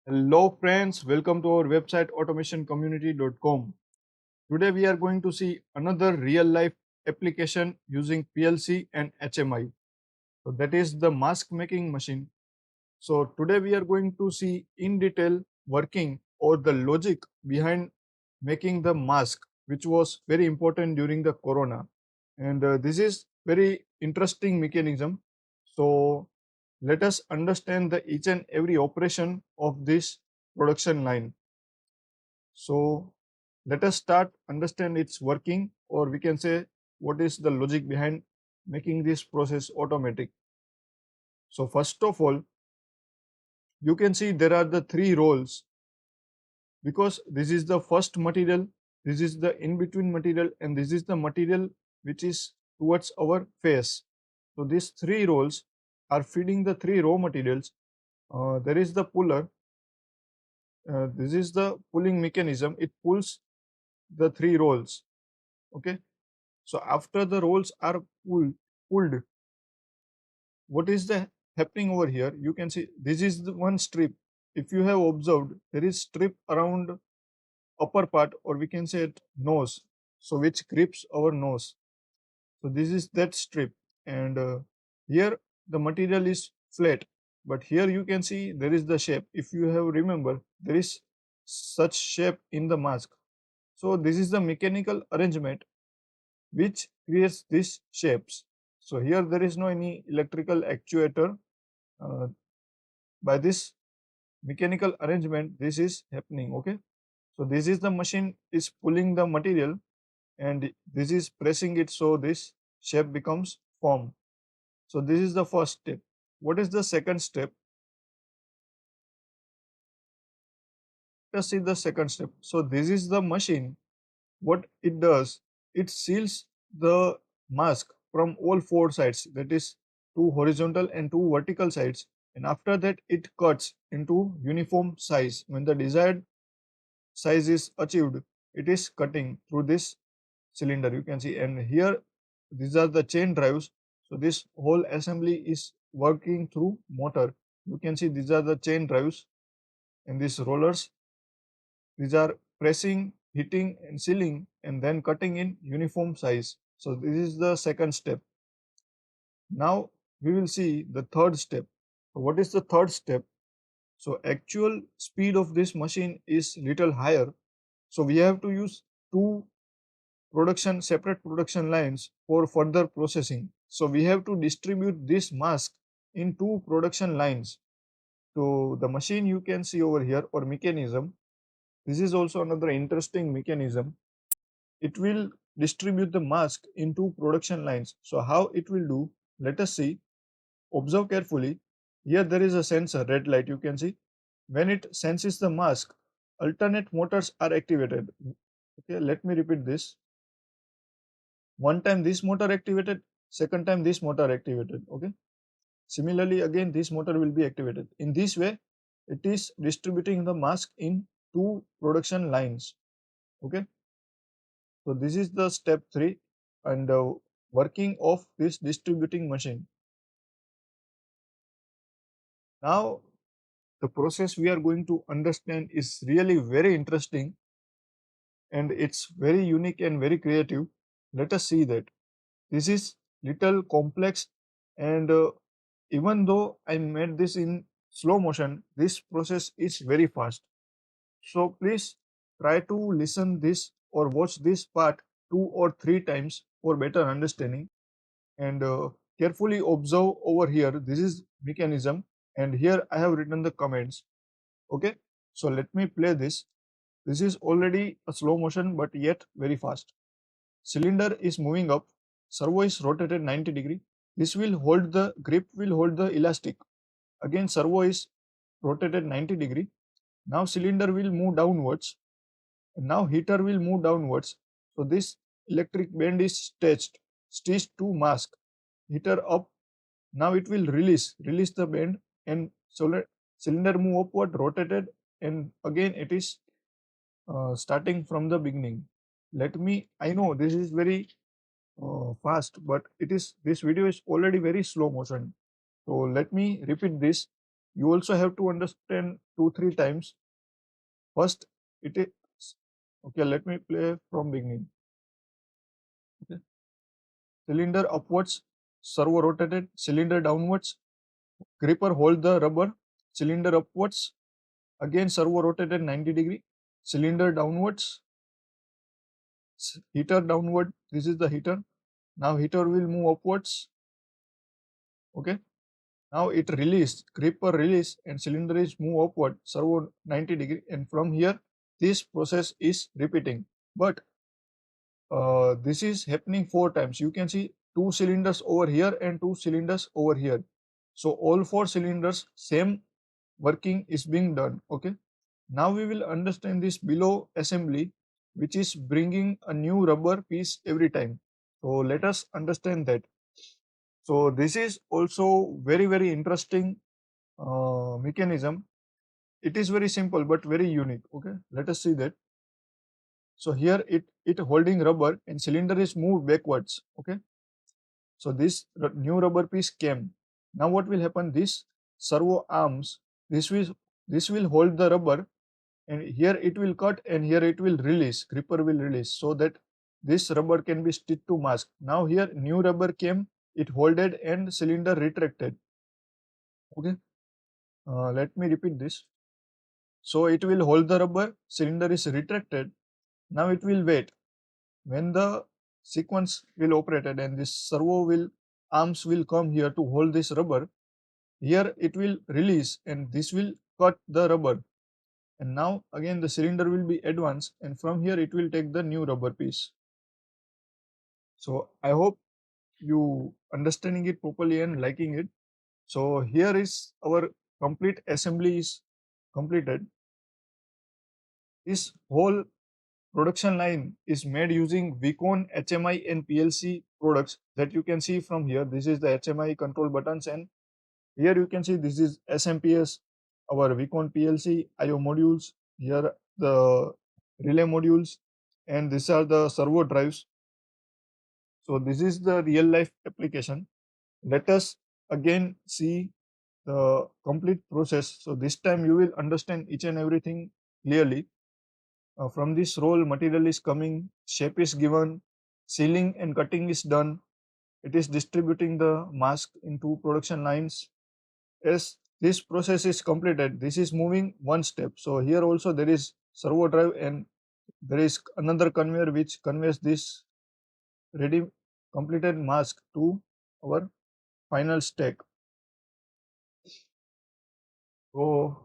Hello friends, welcome to our website automationcommunity.com. Today we are going to see another real life application using PLC and HMI. So that is the mask making machine. So today we are going to see in detail working or the logic behind making the mask, which was very important during the corona. And this is very interesting mechanism. So let us understand the each and every operation of this production line. So let us start understand its working, or we can say what is the logic behind making this process automatic. So first of all, you can see there are the three roles, because this is the first material, this is the in between material, and this is the material which is towards our face. So these three rolls are feeding the three raw materials. There is the puller. This is the pulling mechanism. It pulls the three rolls. Okay. So after the rolls are pulled, what is the happening over here? You can see this is the one strip. If you have observed, there is strip around upper part, or we can say it nose. So which grips our nose. So this is that strip, and here the material is flat, but here you can see there is the shape. If you have remember, there is such shape in the mask. So this is the mechanical arrangement which creates these shapes. So here there is no any electrical actuator. Uh, by this mechanical arrangement, this is happening. Okay. So this is the machine is pulling the material, and this is pressing it, so this shape becomes formed. So this is the first step. What is the second step? Let's see the second step. So this is the machine. What it does, it seals the mask from all four sides, that is two horizontal and two vertical sides, and after that it cuts into uniform size. When the desired size is achieved, it is cutting through this cylinder, you can see. And here these are the chain drives. So this whole assembly is working through motor. You can see these are the chain drives, and these rollers, these are pressing, hitting and sealing, and then cutting in uniform size. So this is the second step. Now we will see the third step. So what is the third step? So actual speed of this machine is little higher. So we have to use two separate production lines for further processing. So we have to distribute this mask in two production lines. So the machine you can see over here, or mechanism, this is also another interesting mechanism. It will distribute the mask into production lines. So how it will do, let us see. Observe carefully. Here there is a sensor, red light, you can see. When it senses the mask, alternate motors are activated. Okay, let me repeat this. One time this motor activated, second time this motor activated. Okay. Similarly, again this motor will be activated. In this way, it is distributing the mask in two production lines. Okay. So this is the step 3, and working of this distributing machine. Now the process we are going to understand is really very interesting, and it's very unique and very creative. Let us see that. This is little complex, and even though I made this in slow motion, this process is very fast. So please try to listen this or watch this part 2 or 3 times for better understanding, and carefully observe over here. This is mechanism, and here I have written the comments. Okay, so let me play this. This is already a slow motion, but yet very fast. Cylinder is moving up, servo is rotated 90 degree. This will hold the grip, will hold the elastic. Again servo is rotated 90 degree. Now cylinder will move downwards, and now heater will move downwards. So this electric band is stitched to mask. Heater up, now it will release the band, and cylinder move upward, rotated, and again it is starting from the beginning. I know this is very fast, but this video is already very slow motion. So let me repeat this. you also have to understand 2-3 times. First, it is okay. Let me play from beginning. Okay. Cylinder upwards, servo rotated, cylinder downwards, gripper hold the rubber, cylinder upwards, again servo rotated 90 degree, cylinder downwards, heater downward, this is the heater. Now heater will move upwards, okay. Now it release, gripper release and cylinder is move upward, servo 90 degree, and from here this process is repeating. But this is happening 4 times. You can see 2 cylinders over here and 2 cylinders over here. So all 4 cylinders same working is being done. Okay. Now we will understand this below assembly, which is bringing a new rubber piece every time. So let us understand that. So this is also very interesting mechanism. It is very simple but very unique. Okay. Let us see that. So here it holding rubber and cylinder is moved backwards. Okay. So this new rubber piece came. Now what will happen? This servo arms, this will hold the rubber, and here it will cut and here it will release. Gripper will release so that this rubber can be stitched to mask. Now here new rubber came, it holded and cylinder retracted. Okay. Let me repeat this. So it will hold the rubber, cylinder is retracted. Now it will wait. When the sequence will operated and this servo will arms will come here to hold this rubber, here it will release and this will cut the rubber, and now again the cylinder will be advanced and from here it will take the new rubber piece. So I hope you understanding it properly and liking it. So here is our complete assembly is completed. This whole production line is made using Wecon, HMI and PLC products that you can see from here. This is the HMI control buttons, and here you can see this is SMPS, our Wecon PLC, IO modules, here the relay modules, and these are the servo drives. So this is the real life application. Let us again see the complete process. So this time you will understand each and everything clearly. From this roll, material is coming, shape is given, sealing and cutting is done. It is distributing the mask into production lines. As this process is completed, this is moving one step. So here also there is servo drive and there is another conveyor which conveys this ready completed mask to our final stack. So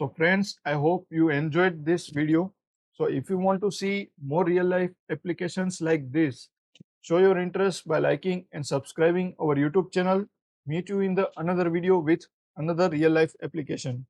So friends, I hope you enjoyed this video. So if you want to see more real life applications like this, show your interest by liking and subscribing our YouTube channel. Meet you in the another video with another real life application.